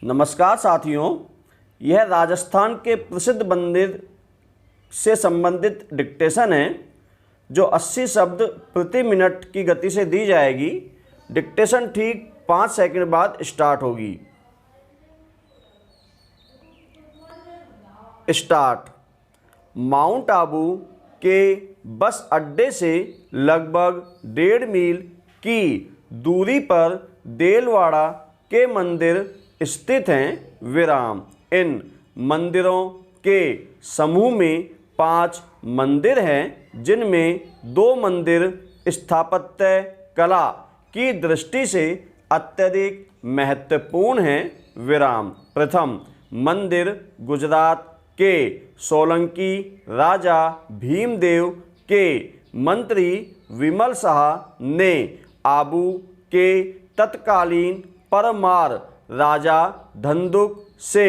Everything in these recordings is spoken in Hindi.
नमस्कार साथियों, यह राजस्थान के प्रसिद्ध मंदिर से संबंधित डिक्टेशन है जो 80 शब्द प्रति मिनट की गति से दी जाएगी। डिक्टेशन ठीक 5 सेकंड बाद स्टार्ट होगी। स्टार्ट। माउंट आबू के बस अड्डे से लगभग 1.5 मील की दूरी पर देलवाड़ा के मंदिर स्थित हैं। विराम। इन मंदिरों के समूह में 5 मंदिर हैं, जिनमें 2 मंदिर स्थापत्य कला की दृष्टि से अत्यधिक महत्वपूर्ण हैं। विराम। प्रथम मंदिर गुजरात के सोलंकी राजा भीमदेव के मंत्री विमल शाह ने आबू के तत्कालीन परमार राजा धंधुक से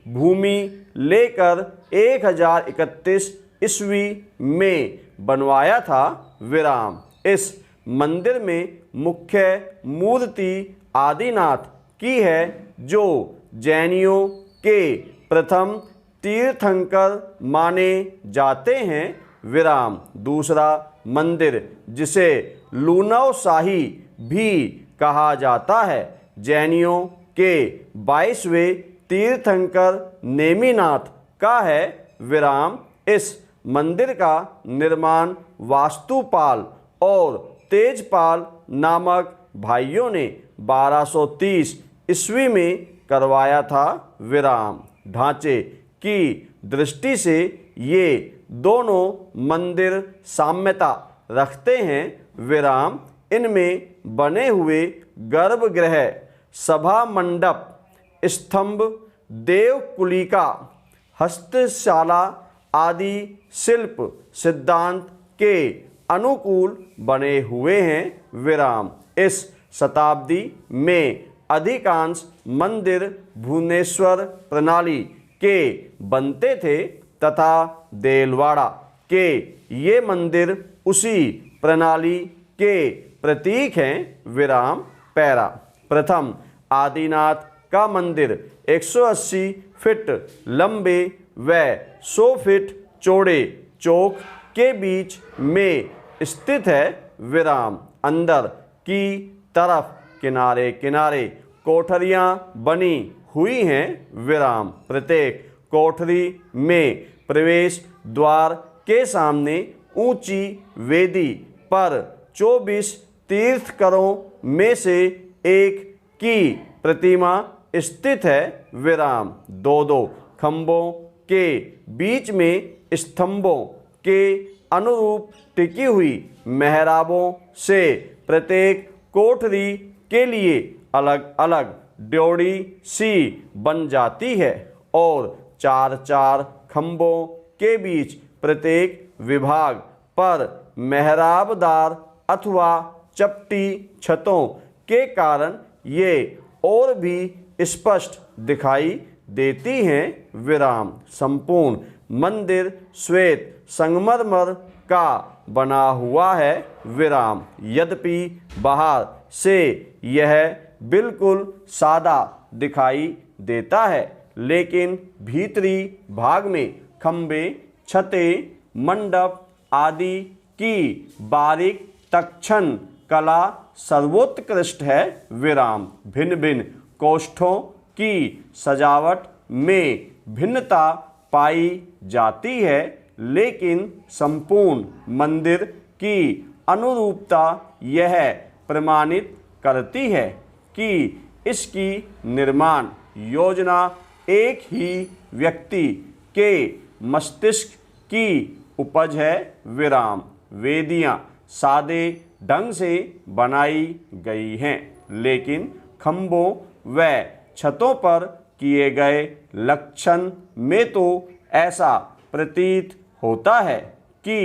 भूमि लेकर 1031 ईस्वी में बनवाया था। विराम। इस मंदिर में मुख्य मूर्ति आदिनाथ की है, जो जैनियों के प्रथम तीर्थंकर माने जाते हैं। विराम। दूसरा मंदिर, जिसे लूनव शाही भी कहा जाता है, जैनियों के 22वें तीर्थंकर नेमिनाथ का है। विराम। इस मंदिर का निर्माण वास्तुपाल और तेजपाल नामक भाइयों ने 1230 ईस्वी में करवाया था। विराम। ढांचे की दृष्टि से ये दोनों मंदिर साम्यता रखते हैं। विराम। इनमें बने हुए गर्भगृह, सभा मंडप, स्तंभ, देवकुलिका, हस्तशाला आदि शिल्प सिद्धांत के अनुकूल बने हुए हैं। विराम। इस शताब्दी में अधिकांश मंदिर भुवनेश्वर प्रणाली के बनते थे तथा देलवाड़ा के ये मंदिर उसी प्रणाली के प्रतीक हैं। विराम। पैरा। प्रथम आदिनाथ का मंदिर 180 फीट लंबे व 100 फीट चौड़े चौक के बीच में स्थित है। विराम। अंदर की तरफ किनारे किनारे कोठरियां बनी हुई हैं। विराम। प्रत्येक कोठरी में प्रवेश द्वार के सामने ऊंची वेदी पर 24 तीर्थंकरों में से एक की प्रतिमा स्थित है। विराम। 2-2 खंभों के बीच में स्तंभों के अनुरूप टिकी हुई मेहराबों से प्रत्येक कोठरी के लिए अलग अलग ड्योढ़ी सी बन जाती है और 4-4 खंभों के बीच प्रत्येक विभाग पर मेहराबदार अथवा चपटी छतों के कारण ये और भी स्पष्ट दिखाई देती हैं। विराम। संपूर्ण मंदिर श्वेत संगमरमर का बना हुआ है। विराम। यद्यपि बाहर से यह बिल्कुल सादा दिखाई देता है, लेकिन भीतरी भाग में खंभे, छतें, मंडप आदि की बारीक तक्षण कला सर्वोत्कृष्ट है। विराम। भिन्न भिन्न कोष्ठों की सजावट में भिन्नता पाई जाती है, लेकिन संपूर्ण मंदिर की अनुरूपता यह प्रमाणित करती है कि इसकी निर्माण योजना एक ही व्यक्ति के मस्तिष्क की उपज है। विराम। वेदियां सादे ढंग से बनाई गई हैं, लेकिन खंभों व छतों पर किए गए लक्षण में तो ऐसा प्रतीत होता है कि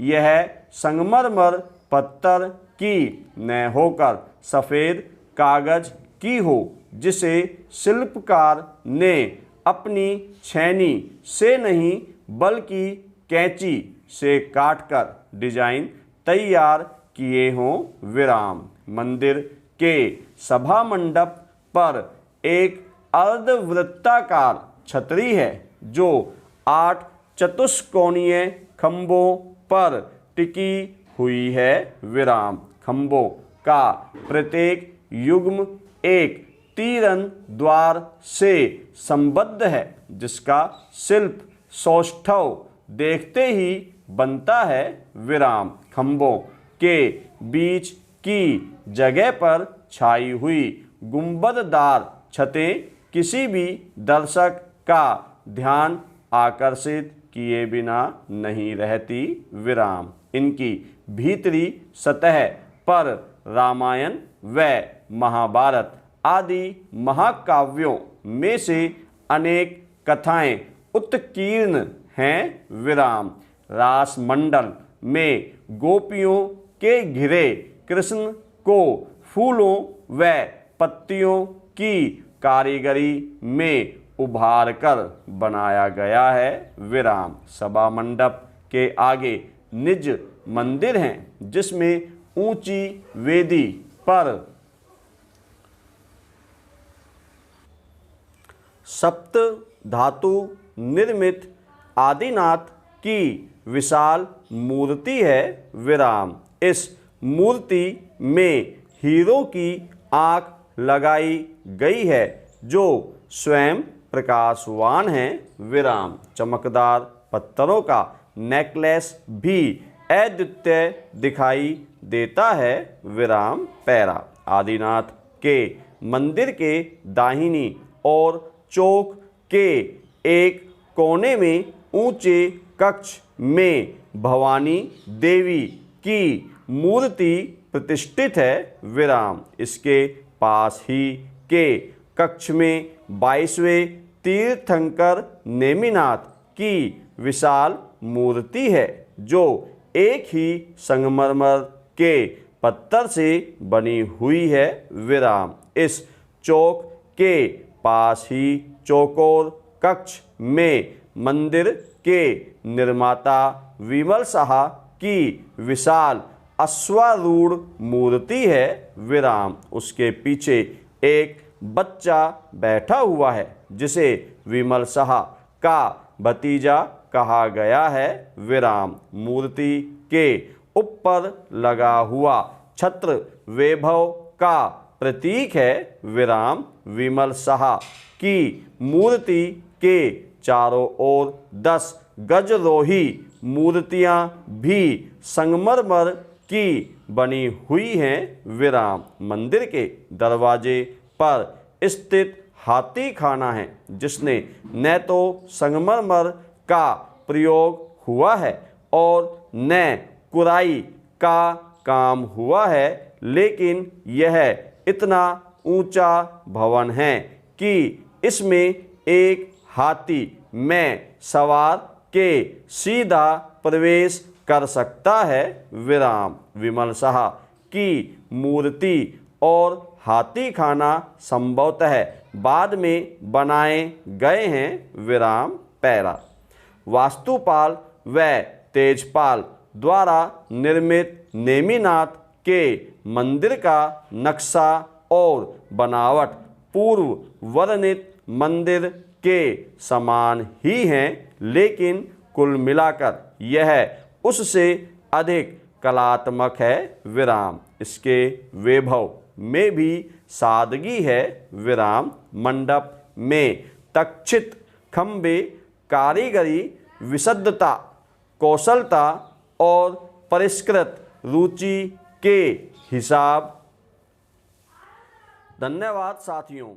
यह संगमरमर पत्थर की न होकर सफ़ेद कागज की हो, जिसे शिल्पकार ने अपनी छेनी से नहीं बल्कि कैंची से काटकर डिजाइन तैयार किए हों। विराम। मंदिर के सभा मंडप पर एक अर्धवृत्ताकार छतरी है जो 8 चतुष्कोणीय खंभों पर टिकी हुई है। विराम। खंभों का प्रत्येक युग्म एक तीरन द्वार से संबद्ध है जिसका शिल्प सौष्ठव देखते ही बनता है। विराम। खंभों के बीच की जगह पर छाई हुई गुंबददार छतें किसी भी दर्शक का ध्यान आकर्षित किए बिना नहीं रहती। विराम। इनकी भीतरी सतह पर रामायण व महाभारत आदि महाकाव्यों में से अनेक कथाएं उत्कीर्ण हैं। विराम। रास मंडल में गोपियों के घिरे कृष्ण को फूलों व पत्तियों की कारीगरी में उभार कर बनाया गया है। विराम। सभा मंडप के आगे निज मंदिर हैं जिसमें ऊंची वेदी पर सप्त धातु निर्मित आदिनाथ की विशाल मूर्ति है। विराम। इस मूर्ति में हीरो की आंख लगाई गई है जो स्वयं प्रकाशवान है। विराम। चमकदार पत्थरों का नेकलेस भी अद्वितीय दिखाई देता है। विराम। पैरा। आदिनाथ के मंदिर के दाहिनी और चौक के एक कोने में ऊंचे कक्ष में भवानी देवी की मूर्ति प्रतिष्ठित है। विराम। इसके पास ही के कक्ष में 22वें तीर्थंकर नेमिनाथ की विशाल मूर्ति है जो एक ही संगमरमर के पत्थर से बनी हुई है। विराम। इस चौक के पास ही चौकोर कक्ष में मंदिर के निर्माता विमल शाह की विशाल अश्वारूढ़ मूर्ति है। विराम। उसके पीछे एक बच्चा बैठा हुआ है जिसे विमल शाह का भतीजा कहा गया है। विराम। मूर्ति के ऊपर लगा हुआ छत्र वैभव का प्रतीक है। विराम। विमल शाह की मूर्ति के चारों ओर 10 गजरोही मूर्तियां भी संगमरमर की बनी हुई हैं। विराम। मंदिर के दरवाजे पर स्थित हाथी खाना है जिसने न तो संगमरमर का प्रयोग हुआ है और न कुराई का काम हुआ है, लेकिन यह इतना ऊंचा भवन है कि इसमें एक हाथी में सवार के सीधा प्रवेश कर सकता है। विराम। विमल शाह की मूर्ति और हाथी खाना संभवतः बाद में बनाए गए हैं। विराम। पैरा। वास्तुपाल व तेजपाल द्वारा निर्मित नेमिनाथ के मंदिर का नक्शा और बनावट पूर्व वर्णित मंदिर के समान ही हैं, लेकिन कुल मिलाकर यह उससे अधिक कलात्मक है। विराम। इसके वैभव में भी सादगी है। विराम। मंडप में तक्षित खंबे कारीगरी विशुद्धता, कौशलता और परिष्कृत रुचि के हिसाब। धन्यवाद साथियों।